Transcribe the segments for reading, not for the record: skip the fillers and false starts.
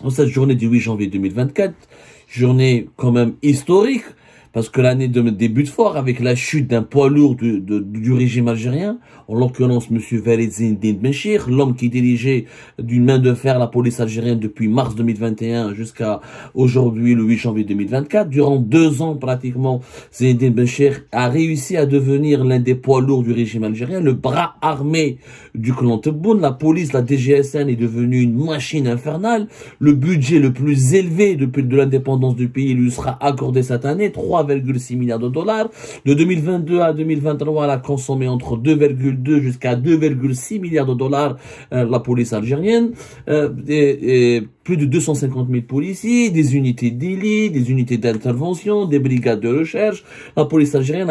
en cette journée du 8 janvier 2024, journée quand même historique, parce que l'année débute fort avec la chute d'un poids lourd du régime algérien, en l'occurrence M. Walid Zine Benchir, l'homme qui dirigeait d'une main de fer la police algérienne depuis mars 2021 jusqu'à aujourd'hui, le 8 janvier 2024. Durant 2 ans pratiquement, Zine Benchir a réussi à devenir l'un des poids lourds du régime algérien, le bras armé du clan Tebboune. La police, la DGSN est devenue une machine infernale. Le budget le plus élevé depuis de l'indépendance du pays lui sera accordé cette année, 3,6 milliards de dollars. De 2022 à 2023, elle a consommé entre 2,2 jusqu'à 2,6 milliards de dollars la police algérienne. Et plus de 250 000 policiers, des unités d'élite, des unités d'intervention, des brigades de recherche. La police algérienne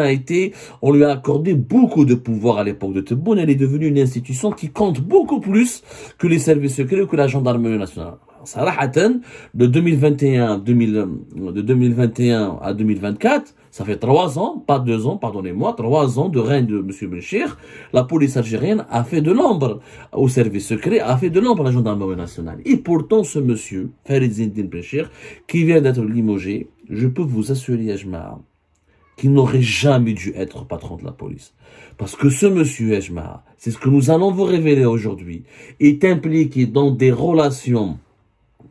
on lui a accordé beaucoup de pouvoir à l'époque de Tebboune. Elle est devenue une institution qui compte beaucoup plus que les services secrets ou que la gendarmerie nationale. Sarahatan, de 2021 à 2024, ça fait 3 ans, pas 2 ans, pardonnez-moi, 3 ans de règne de M. Benchir. La police algérienne a fait de l'ombre au service secret, a fait de l'ombre à la gendarmerie nationale. Et pourtant, ce monsieur, Farid Zine Benchir, qui vient d'être limogé, je peux vous assurer, Ajma, qu'il n'aurait jamais dû être patron de la police. Parce que ce monsieur, Ajma, c'est ce que nous allons vous révéler aujourd'hui, est impliqué dans des relations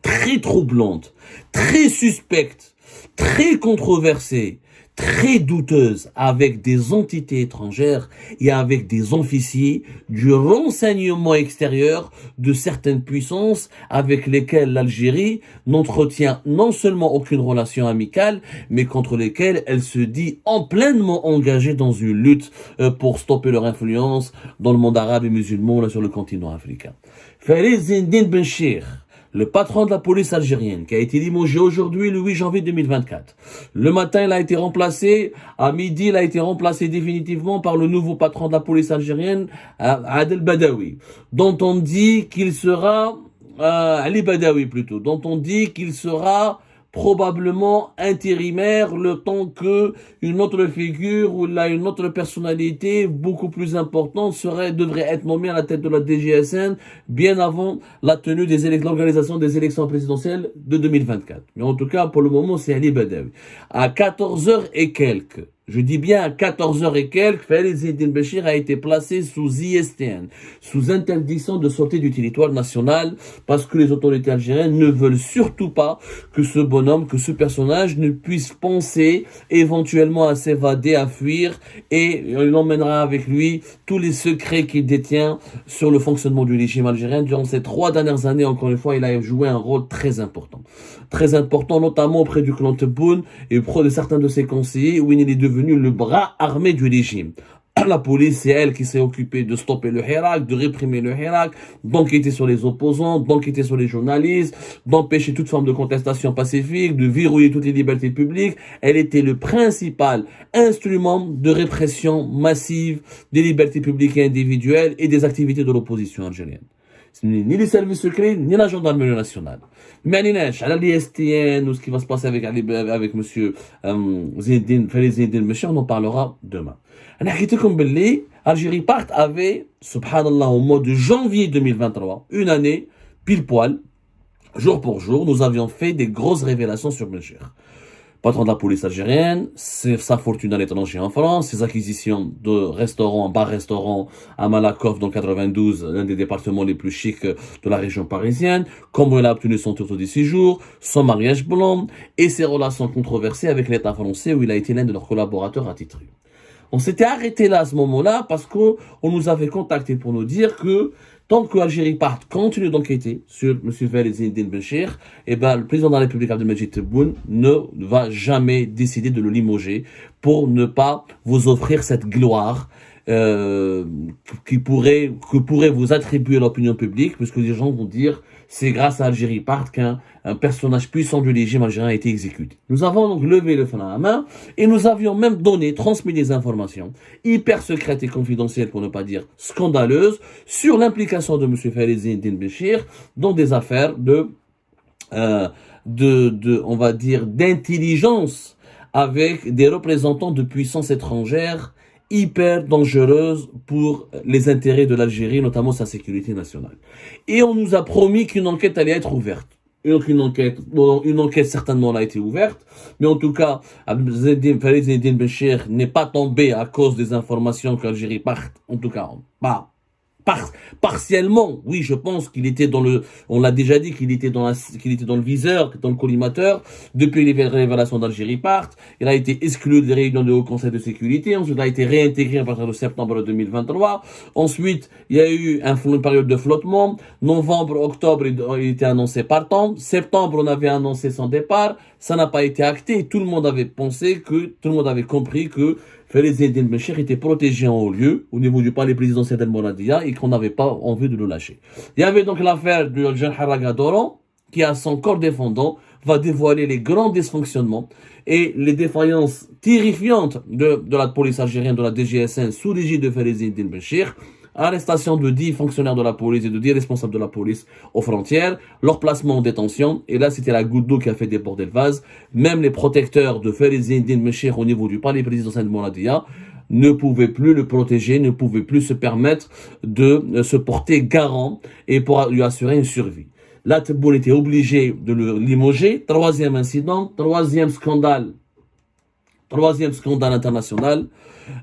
très troublante, très suspecte, très controversée, très douteuse avec des entités étrangères et avec des officiers du renseignement extérieur de certaines puissances avec lesquelles l'Algérie n'entretient non seulement aucune relation amicale, mais contre lesquelles elle se dit pleinement engagée dans une lutte pour stopper leur influence dans le monde arabe et musulman là sur le continent africain. Farid Zine Benchir, le patron de la police algérienne, qui a été limogé aujourd'hui, le 8 janvier 2024. Le matin, il a été remplacé, à midi, il a été remplacé définitivement par le nouveau patron de la police algérienne, Adel Badawi, dont on dit qu'il sera, Ali Badawi plutôt, dont on dit qu'il sera probablement intérimaire le temps que une autre figure ou là une autre personnalité beaucoup plus importante devrait être nommée à la tête de la DGSN bien avant la tenue l'organisation des élections présidentielles de 2024. Mais en tout cas, pour le moment, c'est Ali Badawi. À 14h et quelques, je dis bien à 14h et quelques, Farid Zine Benchir a été placé sous ISTN, sous interdiction de sortie du territoire national, parce que les autorités algériennes ne veulent surtout pas que ce bonhomme, que ce personnage ne puisse penser éventuellement à s'évader, à fuir, et il emmènera avec lui tous les secrets qu'il détient sur le fonctionnement du régime algérien. Durant ces 3 dernières années, encore une fois, il a joué un rôle très important. Très important, notamment auprès du clan Tebboune et auprès de certains de ses conseillers, où il est devenu le bras armé du régime. La police, c'est elle qui s'est occupée de stopper le Hirak, de réprimer le Hirak, d'enquêter sur les opposants, d'enquêter sur les journalistes, d'empêcher toute forme de contestation pacifique, de verrouiller toutes les libertés publiques. Elle était le principal instrument de répression massive des libertés publiques et individuelles et des activités de l'opposition algérienne. Ni les services secrets, ni la gendarmerie nationale. Mais à l'ISTN ou ce qui va se passer avec monsieur Farid Zine Benchir, on en parlera demain. Algérie Part avait, subhanallah, au mois de janvier 2023, une année, pile poil, jour pour jour, nous avions fait des grosses révélations sur Benchir. Patron de la police algérienne, sa fortune à l'étranger en France, ses acquisitions de restaurants, bar-restaurants à Malakoff dans 92, l'un des départements les plus chics de la région parisienne, comment il a obtenu son titre de séjour, son mariage blanc et ses relations controversées avec l'État français où il a été l'un de leurs collaborateurs attitrés. On s'était arrêté là à ce moment-là parce qu'on nous avait contacté pour nous dire que tant que Algérie Part continue d'enquêter sur M. Walid Zine Benchir, le président de la République Abdelmadjid Tebboune ne va jamais décider de le limoger pour ne pas vous offrir cette gloire que pourrait vous attribuer l'opinion publique, puisque les gens vont dire c'est grâce à Algérie Part qu'un personnage puissant du régime algérien a été exécuté. Nous avons donc levé le frein à la main et nous avions même transmis des informations hyper secrètes et confidentielles, pour ne pas dire scandaleuses, sur l'implication de M. Farid Zine Benchir dans des affaires on va dire, d'intelligence avec des représentants de puissances étrangères hyper dangereuse pour les intérêts de l'Algérie, notamment sa sécurité nationale. Et on nous a promis qu'une enquête allait être ouverte. Et donc une enquête certainement a été ouverte. Mais en tout cas, Farid Zinedine Benchir n'est pas tombé à cause des informations qu'Algérie part, en tout cas, pas partiellement, oui, je pense qu'il était on l'a déjà dit, qu'il était qu'il était dans le viseur, dans le collimateur, depuis les révélations d'Algérie part. Il a été exclu des réunions du Haut Conseil de sécurité. Ensuite, il a été réintégré à partir de septembre 2023. Ensuite, il y a eu une période de flottement. Novembre, octobre, il était annoncé partant. Septembre, on avait annoncé son départ. Ça n'a pas été acté. Tout le monde avait compris que Farid Zinedine Benchir était protégé en haut lieu, au niveau du palais présidentiel d'El Monadia, et qu'on n'avait pas envie de le lâcher. Il y avait donc l'affaire du jeune Haraga Doran, qui à son corps défendant va dévoiler les grands dysfonctionnements et les défaillances terrifiantes de la police algérienne, de la DGSN, sous l'égide de Farid Zinedine Benchir. Arrestation de 10 fonctionnaires de la police et de 10 responsables de la police aux frontières, leur placement en détention, et là c'était la goutte d'eau qui a fait déborder le vase. Même les protecteurs de Farid Zinedine Benchir au niveau du palais présidentiel de Monadia ne pouvaient plus le protéger, ne pouvaient plus se permettre de se porter garant et pour lui assurer une survie. Là, Tebboune était obligé de le limoger. Troisième incident, troisième scandale international,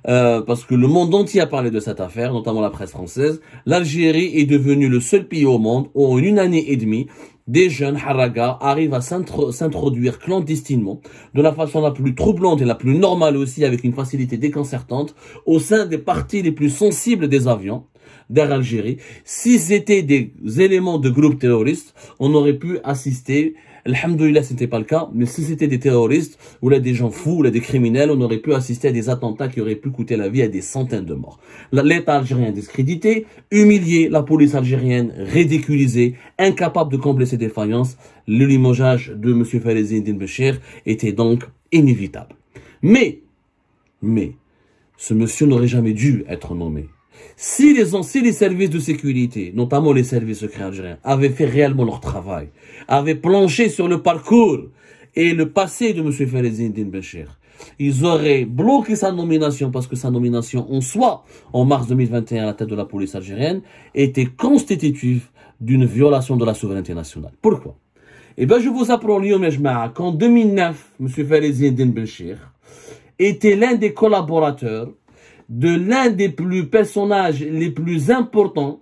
parce que le monde entier a parlé de cette affaire, notamment la presse française. L'Algérie est devenue le seul pays au monde où en une année et demie, des jeunes haragas arrivent à s'introduire clandestinement, de la façon la plus troublante et la plus normale aussi, avec une facilité déconcertante, au sein des parties les plus sensibles des avions d'Air Algérie. Si c'était des éléments de groupes terroristes, on aurait pu assister. Alhamdoulilah, ce n'était pas le cas, mais si c'était des terroristes, ou là des gens fous, ou là des criminels, on aurait pu assister à des attentats qui auraient pu coûter la vie à des centaines de morts. L'État algérien discrédité, humilié, la police algérienne ridiculisée, incapable de combler ses défaillances, le limogeage de M. Farid Zinedine Benchir était donc inévitable. Mais, ce monsieur n'aurait jamais dû être nommé. Si les services de sécurité, notamment les services secrets algériens, avaient fait réellement leur travail, avaient planché sur le parcours et le passé de M. Farid Zinedine Benchir, ils auraient bloqué sa nomination parce que sa nomination en soi, en mars 2021 à la tête de la police algérienne, était constitutive d'une violation de la souveraineté nationale. Pourquoi? Eh bien, je vous apprends, Lyon Mejma'a, qu'en 2009, M. Farid Zinedine Benchir était l'un des collaborateurs de l'un des personnages les plus importants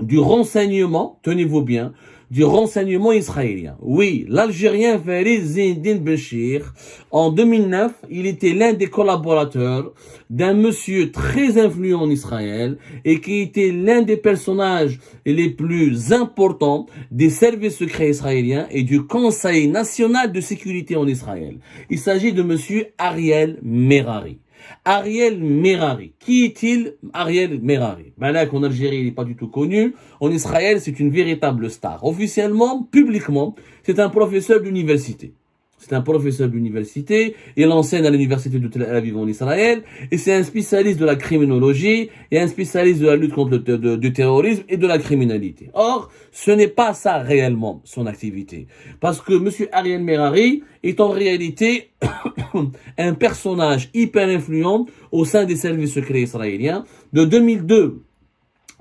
du renseignement, tenez-vous bien, du renseignement israélien. Oui, l'Algérien Farid Zinedine Benchir, en 2009, il était l'un des collaborateurs d'un monsieur très influent en Israël et qui était l'un des personnages les plus importants des services secrets israéliens et du Conseil national de sécurité en Israël. Il s'agit de monsieur Ariel Merari. Ariel Merari. Qui est-il, Ariel Merari? Ben là, qu'en Algérie, il n'est pas du tout connu. En Israël, c'est une véritable star. Officiellement, publiquement, c'est un professeur d'université. C'est un professeur d'université. Il enseigne à l'université de Tel Aviv en Israël. Et c'est un spécialiste de la criminologie et un spécialiste de la lutte contre du terrorisme et de la criminalité. Or, ce n'est pas ça réellement son activité. Parce que M. Ariel Merari est en réalité un personnage hyper influent au sein des services secrets israéliens de 2002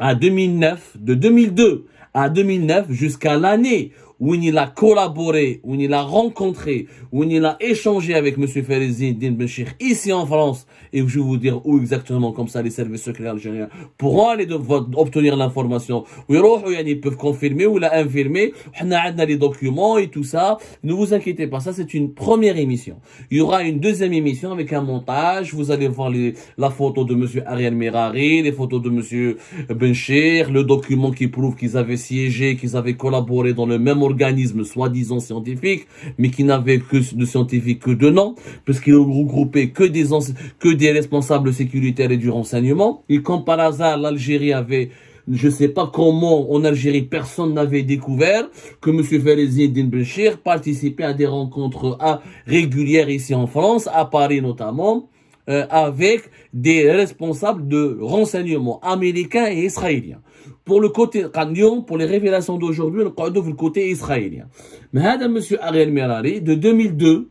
à 2009, de 2002 à 2009 jusqu'à l'année où il a collaboré, où il a rencontré, où il a échangé avec M. Farid Zinedine Benchir ici en France, et je vais vous dire où exactement, comme ça les services secrets algériens pourront aller obtenir l'information. Ils peuvent confirmer ou la infirmer. On a les documents et tout ça. Ne vous inquiétez pas, ça c'est une première émission. Il y aura une deuxième émission avec un montage. Vous allez voir la photo de M. Ariel Merari, les photos de M. Benchir, le document qui prouve qu'ils avaient siégé, qu'ils avaient collaboré dans le même organisme soi-disant scientifique, mais qui n'avait que de scientifique que de nom, puisqu'il regroupait que des responsables sécuritaires et du renseignement. Et comme par hasard, l'Algérie avait, je sais pas comment, en Algérie, personne n'avait découvert que M. Farid Zinedine Benchir participait à des rencontres régulières ici en France, à Paris notamment, avec des responsables de renseignement américains et israéliens. Pour le côté Lyon, pour les révélations d'aujourd'hui, on parle le côté israélien. Mais M. Ariel Merari, de 2002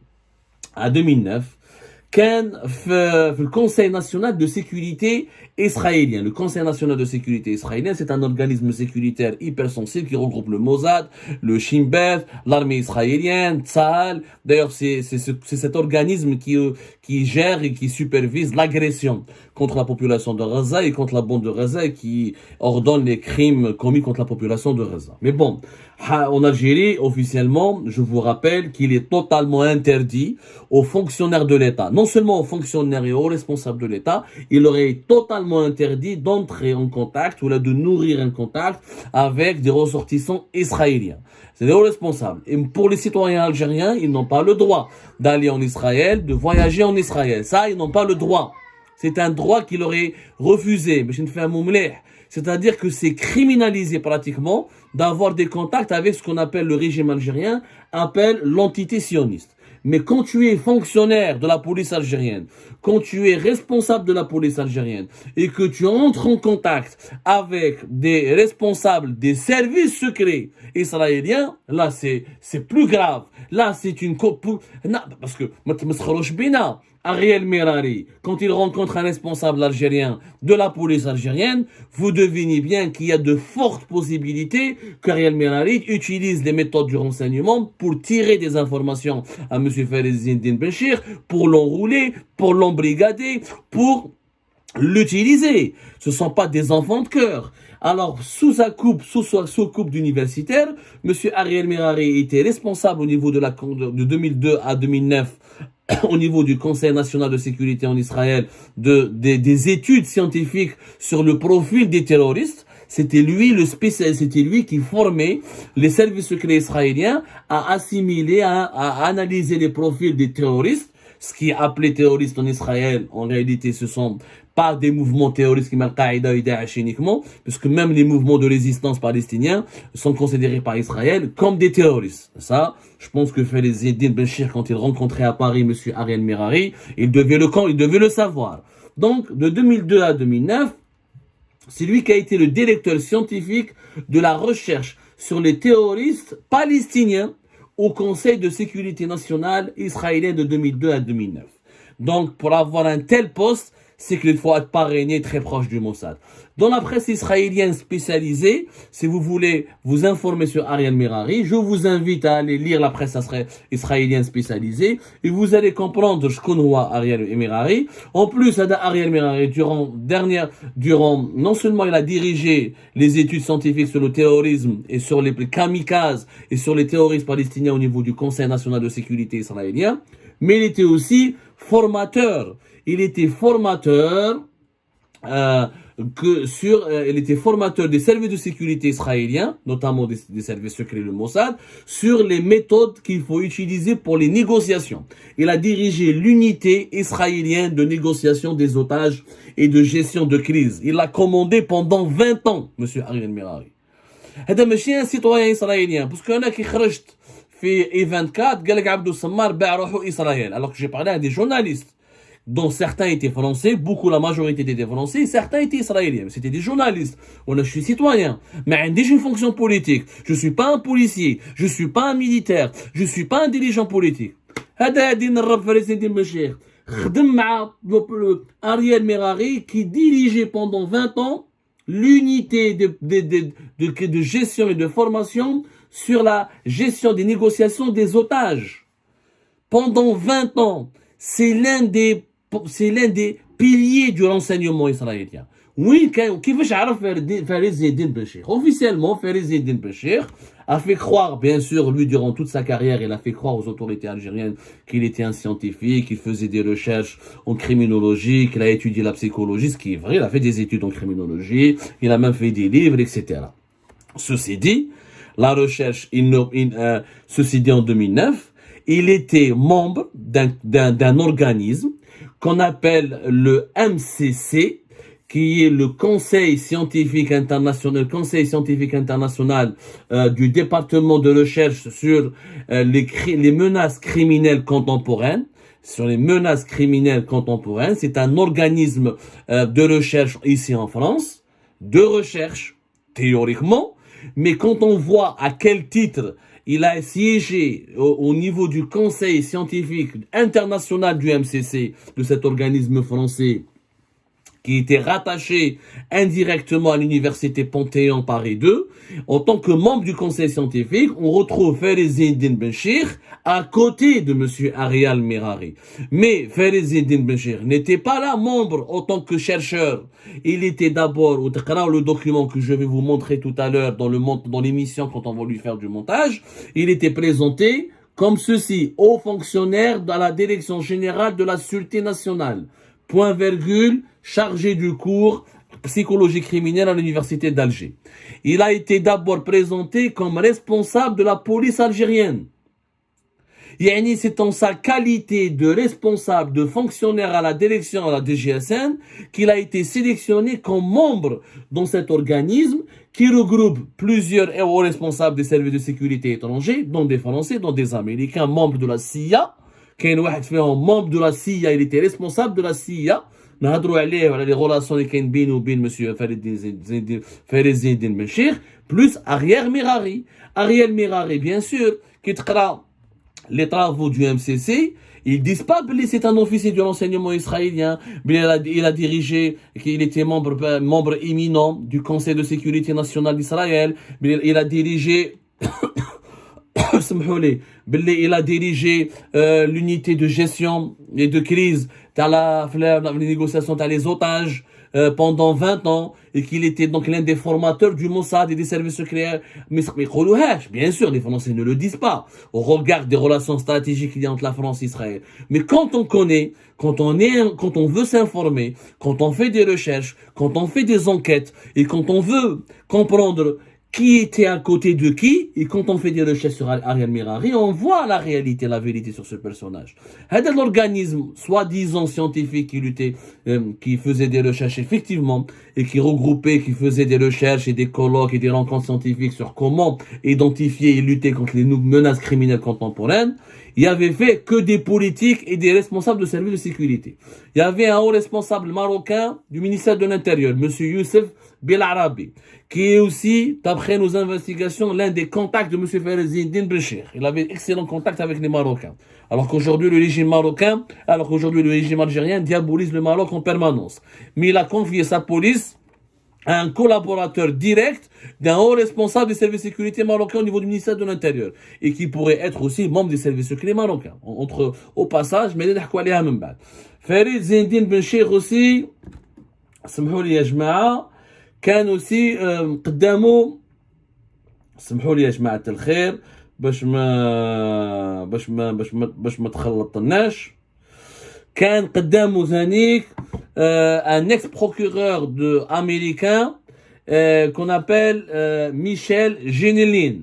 à 2009, كان في الكونسيل ناسيونال دو سيكوريتي israélien. Le Conseil national de sécurité israélien, c'est un organisme sécuritaire hypersensible qui regroupe le Mossad, le Shin Bet, l'armée israélienne, Tzahal. D'ailleurs, c'est cet organisme qui gère et qui supervise l'agression contre la population de Gaza et contre la bande de Gaza et qui ordonne les crimes commis contre la population de Gaza. Mais bon, en Algérie, officiellement, je vous rappelle qu'il est totalement interdit aux fonctionnaires de l'État, non seulement aux fonctionnaires et aux responsables de l'État, il aurait totalement interdit d'entrer en contact ou là de nourrir un contact avec des ressortissants israéliens. C'est des responsables. Et pour les citoyens algériens, ils n'ont pas le droit d'aller en Israël, de voyager en Israël. Ça, ils n'ont pas le droit. C'est un droit qu'il aurait refusé. C'est-à-dire que c'est criminalisé pratiquement d'avoir des contacts avec ce qu'on appelle le régime algérien, appelle l'entité sioniste. Mais quand tu es fonctionnaire de la police algérienne, quand tu es responsable de la police algérienne et que tu entres en contact avec des responsables des services secrets israéliens, là c'est plus grave. Là c'est une parce que Ariel Mirari, quand il rencontre un responsable algérien de la police algérienne, vous devinez bien qu'il y a de fortes possibilités qu'Ariel Mirari utilise les méthodes du renseignement pour tirer des informations à M. Farizeddine Benchir, pour l'enrouler, pour l'embrigader, pour l'utiliser. Ce ne sont pas des enfants de cœur. Alors, sous coupe d'universitaire, M. Ariel Mirari était responsable au niveau de 2002 à 2009 au niveau du Conseil national de sécurité en Israël des études scientifiques sur le profil des terroristes. C'était lui le spécialiste, c'était lui qui formait les services secrets israéliens à assimiler, à analyser les profils des terroristes. Ce qui est appelé terroriste en Israël, en réalité, ce sont pas des mouvements terroristes comme Al-Qaïda et Daesh uniquement, puisque même les mouvements de résistance palestiniens sont considérés par Israël comme des terroristes. Ça, je pense que Farizeddine Benchir, quand il rencontrait à Paris M. Ariel Mirari, il devait le savoir. Donc, de 2002 à 2009, c'est lui qui a été le directeur scientifique de la recherche sur les terroristes palestiniens au Conseil de sécurité nationale israélien de 2002 à 2009. Donc, pour avoir un tel poste, c'est qu'il faut être parrainé très proche du Mossad. Dans la presse israélienne spécialisée, si vous voulez vous informer sur Ariel Mirari, je vous invite à aller lire la presse israélienne spécialisée et vous allez comprendre ce qu'on voit Ariel Mirari. En plus, Ariel Mirari, durant, non seulement il a dirigé les études scientifiques sur le terrorisme et sur les kamikazes et sur les terroristes palestiniens au niveau du Conseil national de sécurité israélien, mais il était aussi formateur. Il était formateur il était formateur des services de sécurité israéliens, notamment des services secrets le Mossad, sur les méthodes qu'il faut utiliser pour les négociations. Il a dirigé l'unité israélienne de négociation des otages et de gestion de crise. Il l'a commandé pendant 20 ans, monsieur Ariel Mirari. هذا ماشي un citoyen israélien, parce que qui خرجت في E24 قال لك عبدو السمار باع روحو إسرائيل, alors que j'ai parlé à des journalistes dont certains étaient français, la majorité étaient français, certains étaient israéliens. Mais c'était des journalistes. Je suis citoyen. Mais j'ai une fonction politique. Je suis pas un policier. Je suis pas un militaire. Je suis pas un dirigeant politique. Ariel Mirari qui dirigeait pendant 20 ans l'unité de gestion et de formation sur la gestion des négociations des otages. Pendant 20 ans. C'est l'un des piliers du renseignement israélien. Oui, كيفاش عرف Farizeddine Benchir? Officiellement, Farizeddine Benchir a fait croire, bien sûr, lui, durant toute sa carrière, il a fait croire aux autorités algériennes qu'il était un scientifique, qu'il faisait des recherches en criminologie, qu'il a étudié la psychologie, ce qui est vrai, il a fait des études en criminologie, il a même fait des livres, etc. Ceci dit, la recherche, ceci dit en 2009, il était membre d'un organisme qu'on appelle le MCC, qui est le Conseil scientifique international, du département de recherche sur les menaces criminelles contemporaines. Sur les menaces criminelles contemporaines, c'est un organisme de recherche ici en France, de recherche théoriquement, mais quand on voit à quel titre il a siégé au niveau du conseil scientifique international du MCC, de cet organisme français, qui était rattaché indirectement à l'université Panthéon Paris 2, en tant que membre du conseil scientifique, on retrouve Farizeddine Benchir à côté de monsieur Ariel Mirari. Mais Farizeddine Benchir n'était pas là membre en tant que chercheur. Il était d'abord, au le document que je vais vous montrer tout à l'heure dans l'émission quand on va lui faire du montage, il était présenté comme ceci, haut fonctionnaire dans la direction générale de la Sûreté nationale. Point virgule, chargé du cours psychologie criminelle à l'université d'Alger. Il a été d'abord présenté comme responsable de la police algérienne. Yani, c'est en sa qualité de responsable, de fonctionnaire à la direction à la DGSN qu'il a été sélectionné comme membre dans cet organisme qui regroupe plusieurs hauts responsables des services de sécurité étrangers, dont des Français, dont des Américains, membres de la CIA. كاين واحد فيهم membre de la CIA, il était responsable de la CIA. نهضروا عليه وعلى les relations اللي كاين بينه وبين monsieur Farizeddine Benchir, plus Ariel Mirari. Ariel Mirari, bien sûr, qui تقرا les travaux du MCC, ils disent pas que c'est un officier de renseignement israélien, il a dirigé, qu'il était membre éminent du Conseil de sécurité nationale d'Israël, il a dirigé il a dirigé l'unité de gestion et de crise dans les négociations dans les otages pendant 20 ans et qu'il était donc l'un des formateurs du Mossad et des services secrets. Mais bien sûr, les Français ne le disent pas au regard des relations stratégiques qu'il y a entre la France et Israël. Mais quand on connaît, quand on veut s'informer, quand on fait des recherches, quand on fait des enquêtes et quand on veut comprendre qui était à côté de qui, et quand on fait des recherches sur Ariel Mirari, on voit la réalité, la vérité sur ce personnage. C'est l'organisme, soi-disant scientifique, qui luttait, qui faisait des recherches effectivement, et qui regroupait, qui faisait des recherches et des colloques et des rencontres scientifiques sur comment identifier et lutter contre les menaces criminelles contemporaines. Il y avait fait que des politiques et des responsables de services de sécurité. Il y avait un haut responsable marocain du ministère de l'Intérieur, monsieur Youssef Belarabi, qui est aussi, d'après nos investigations, l'un des contacts de monsieur Farizeddine Benchir. Il avait excellent contact avec les Marocains. Alors qu'aujourd'hui, le régime algérien diabolise le Maroc en permanence. Mais il a confié sa police à un collaborateur direct d'un haut responsable des services de sécurité marocains au niveau du ministère de l'Intérieur et qui pourrait être aussi membre des services secrets marocains. Au passage, mais Farizeddine Benchir aussi, سمحوا لي يا جماعة, كان aussi قدامه, سمحوا لي يا جماعة الخير باش ما تخلطناش, كان قدامه ذانيك un ex-procureur américain qu'on appelle Michel Genelin.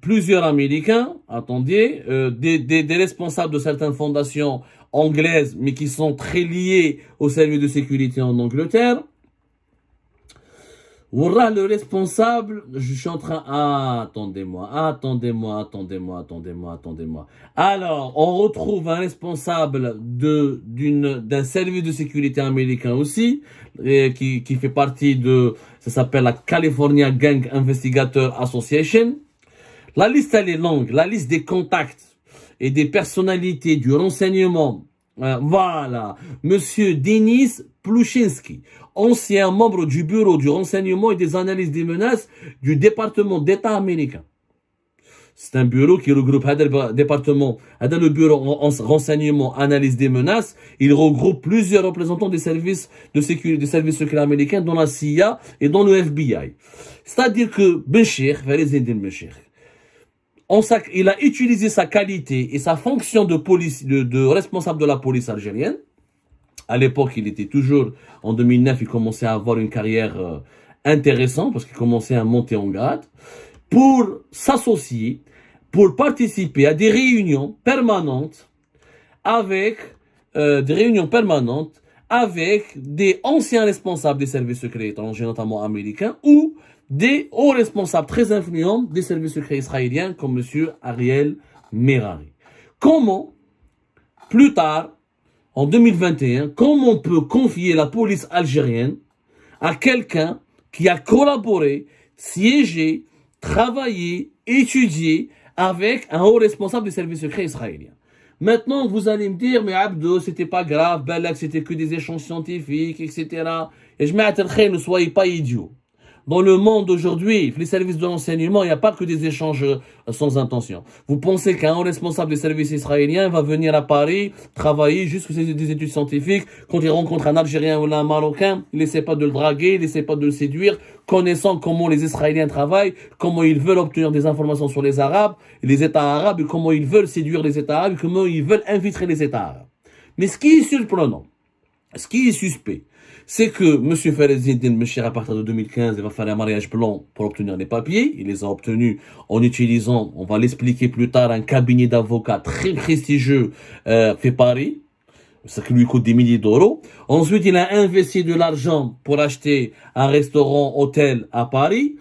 Plusieurs Américains, attendez, des responsables de certaines fondations anglaises, mais qui sont très liées au service de sécurité en Angleterre. Voilà le responsable, je suis en train, attendez-moi. Alors, on retrouve un responsable d'un service de sécurité américain aussi, qui fait partie ça s'appelle la California Gang Investigator Association. La liste, elle est longue, la liste des contacts et des personnalités du renseignement. Voilà, monsieur Denis Plushinsky, ancien membre du bureau du renseignement et des analyses des menaces du département d'État américain. C'est un bureau qui regroupe le bureau renseignement, analyse des menaces. Il regroupe plusieurs représentants des services de sécurité, des services secrets américains, dont la CIA et dans le FBI. C'est-à-dire que Farizeddine Benchir, il a utilisé sa qualité et sa fonction de responsable de la police algérienne. À l'époque, il était toujours, en 2009, il commençait à avoir une carrière intéressante parce qu'il commençait à monter en grade, pour s'associer, pour participer à des réunions permanentes avec des anciens responsables des services secrets étrangers, notamment américains, ou des hauts responsables très influents des services secrets israéliens, comme monsieur Ariel Mirari. Comment, plus tard, en 2021, comment on peut confier la police algérienne à quelqu'un qui a collaboré, siégé, travaillé, étudié avec un haut responsable des services secrets israéliens. Maintenant, vous allez me dire, mais Abdo, c'était pas grave, Balak, c'était que des échanges scientifiques, etc. Et je m'attends, ne soyez pas idiots. Dans le monde d'aujourd'hui, les services de renseignement, il n'y a pas que des échanges sans intention. Vous pensez qu'un responsable des services israéliens va venir à Paris, travailler jusqu'à des études scientifiques, quand il rencontre un Algérien ou un Marocain, il n'essaie pas de le draguer, il n'essaie pas de le séduire, connaissant comment les Israéliens travaillent, comment ils veulent obtenir des informations sur les Arabes, les États arabes, et comment ils veulent séduire les États arabes, et comment ils veulent infiltrer les États arabes. Mais ce qui est surprenant, ce qui est suspect, c'est que M. Farezdine Mechir, à partir de 2015, il va faire un mariage blanc pour obtenir les papiers. Il les a obtenus en utilisant, on va l'expliquer plus tard, un cabinet d'avocats très prestigieux fait Paris. Ça qui lui coûte des milliers d'euros. Ensuite, il a investi de l'argent pour acheter un restaurant-hôtel à Paris.